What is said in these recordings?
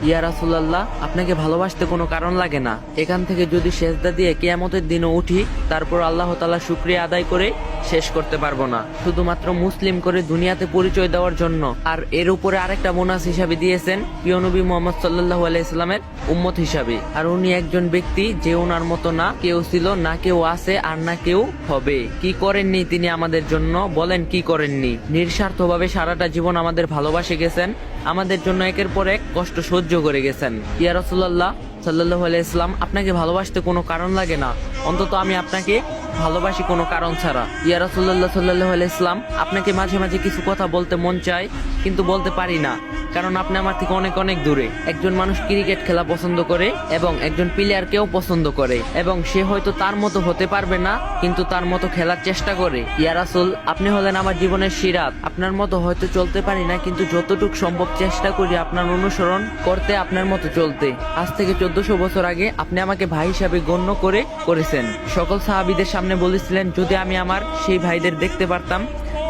ইয়া রাসূলুল্লাহ, আপনাকে ভালোবাসতে কোনো কারণ লাগে না। এখান থেকে যদি সেজদা দিয়ে কিয়ামতের দিনে উঠি, তারপর আল্লাহ তাআলা শুকরিয়া আদায় করে শেষ করতে পারবো না, শুধুমাত্র মুসলিম করে দুনিয়াতে পরিচয় দেওয়ার জন্য। আর এর উপরে আরেকটা বোনাস হিসাবে দিয়েছেন প্রিয় নবী মুহাম্মদ সাল্লাল্লাহু আলাইহি সাল্লামের উম্মত হিসাবে। আর উনি একজন ব্যক্তি যে ওনার মতো না কেউ ছিল, না কেউ আছে, আর না কেউ হবে। কি করেননি তিনি আমাদের জন্য, বলেন কি করেননি? নিঃস্বার্থভাবে সারাটা জীবন আমাদের ভালোবাসে গেছেন, আমাদের জন্য একের পর এক কষ্ট সহ্য করে গেছেন। ইয়া রাসূলুল্লাহ সাল্লাল্লাহু আলাইহি সাল্লাম, আপনাকে ভালোবাসতে কোনো কারণ লাগে না, অন্তত আমি আপনাকে ভালোবাসি কোনো কারণ ছাড়া। ইয়া রাসূলুল্লাহ সাল্লাল্লাহু আলাইহি সাল্লাম, আপনাকে মাঝে মাঝে কিছু কথা বলতে মন চায়, কিন্তু বলতে পারি না, কারণ আপনি আমার থেকে অনেক অনেক দূরে। একজন মানুষ ক্রিকেট খেলা পছন্দ করে এবং একজন প্লেয়ারকেও পছন্দ করে, এবং সে হয়তো তার মতো হতে পারবে না, কিন্তু তার মতো খেলার চেষ্টা করে। ইয়া রাসূল, আপনি হলেন আমার জীবনের সিরাত। আপনার মতো হয়তো চলতে পারি না, কিন্তু যতটুকু সম্ভব চেষ্টা করি আপনার অনুসরণ করতে, আপনার মতো চলতে। আজ থেকে 1400 বছর আগে আপনি আমাকে ভাই হিসাবে গণ্য করেছেন। সকল সাহাবীদের সামনে বলেছিলেন, যদি আমি আমার সেই ভাইদের দেখতে পারতাম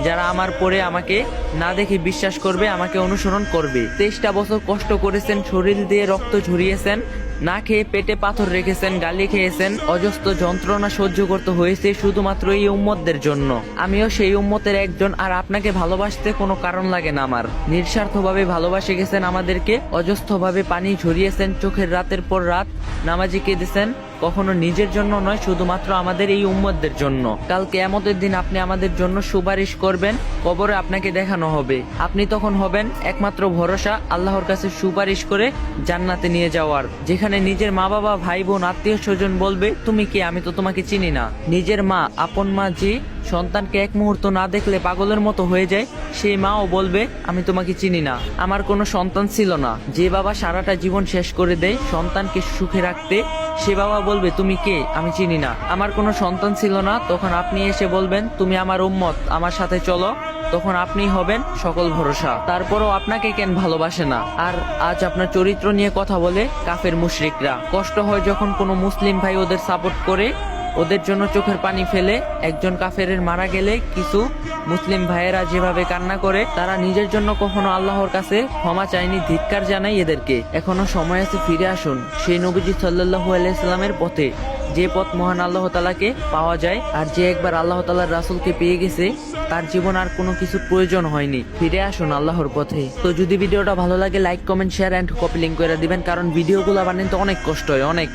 যারা আমার পরে আমাকে না দেখে বিশ্বাস করবে, আমাকে অনুসরণ করবে। 23টা বছর কষ্ট করেছেন, শরীর দিয়ে রক্ত ঝরিয়েছেন, না খেয়ে পেটে পাথর রেখেছেন, গালি খেয়েছেন, অজস্র যন্ত্রণা সহ্য করতে হয়েছে শুধুমাত্র এই উম্মতদের জন্য। আমিও সেই উম্মতের একজন, আর আপনাকে ভালোবাসতে কোনো কারণ লাগে না আমার। নিঃস্বার্থভাবে ভালোবাসে গেছেন আমাদেরকে, অজস্রভাবে পানি ঝরিয়েছেন, চোখের রাতের পর রাত নামাজি কেঁদেছেন, কখনো নিজের জন্য নয়, শুধুমাত্র আমাদের এই উম্মতদের জন্য। কাল কিয়ামতের দিন আপনি আমাদের জন্য সুপারিশ করবেন, কবরে আপনাকে দেখানো হবে, আপনি তখন হবেন একমাত্র ভরসা আল্লাহর কাছে সুপারিশ করে জান্নাতে নিয়ে যাওয়ার, যেখানে নিজের মা বাবা ভাই বোন আত্মীয় স্বজন বলবে, তুমি কে, আমি তো তোমাকে চিনি না। নিজের মা, আপন মা যে সন্তানকে এক মুহূর্ত না দেখলে পাগলের মতো হয়ে যায়, সেই মাও বলবে, আমি তোমাকে চিনি না। আমার কোনো সন্তান ছিল না, যে বাবা সারাটা জীবন শেষ করে দেয় সন্তানকে সুখে রাখতে, সে বাবা বলবে, তুমি কে, আমি চিনি না। আমার কোনো সন্তান ছিল না, তখন আপনি এসে বলবেন, তুমি আমার উম্মত, আমার সাথে চলো, তখন আপনি হবেন সকল ভরসা। তারপরও আপনাকে কেন ভালোবাসে না? আর আজ আপনার চরিত্র নিয়ে কথা বলে কাফের মুশরিকরা। কষ্ট হয় যখন কোনো মুসলিম ভাই ওদের সাপোর্ট করে, ওদের জন্য চোখের পানি ফেলে। একজন কাফেরের মারা গেলে কিছু মুসলিম ভাইয়েরা যেভাবে কান্না করে, তারা নিজের জন্য কখনো আল্লাহর কাছে ক্ষমা চায়নি, ধিক্কার জানাই এদেরকে। এখনো সময় আছে, ফিরে আসুন সেই নবীজি সাল্লাল্লাহু আলাইহি সাল্লামের পথে, যে পথ মহান আল্লাহ তাআলাকে পাওয়া যায়। আর যে একবার আল্লাহ তাআলার রাসূলকে পেয়ে গেছে, তার জীবন আর কোনো কিছুর প্রয়োজন হয়নি। ফিরে আসুন আল্লাহর পথে। তো যদি ভিডিওটা ভালো লাগে, like comment share and copy link করে দিবেন, কারণ ভিডিওগুলো বানাতে অনেক কষ্ট হয়, অনেক।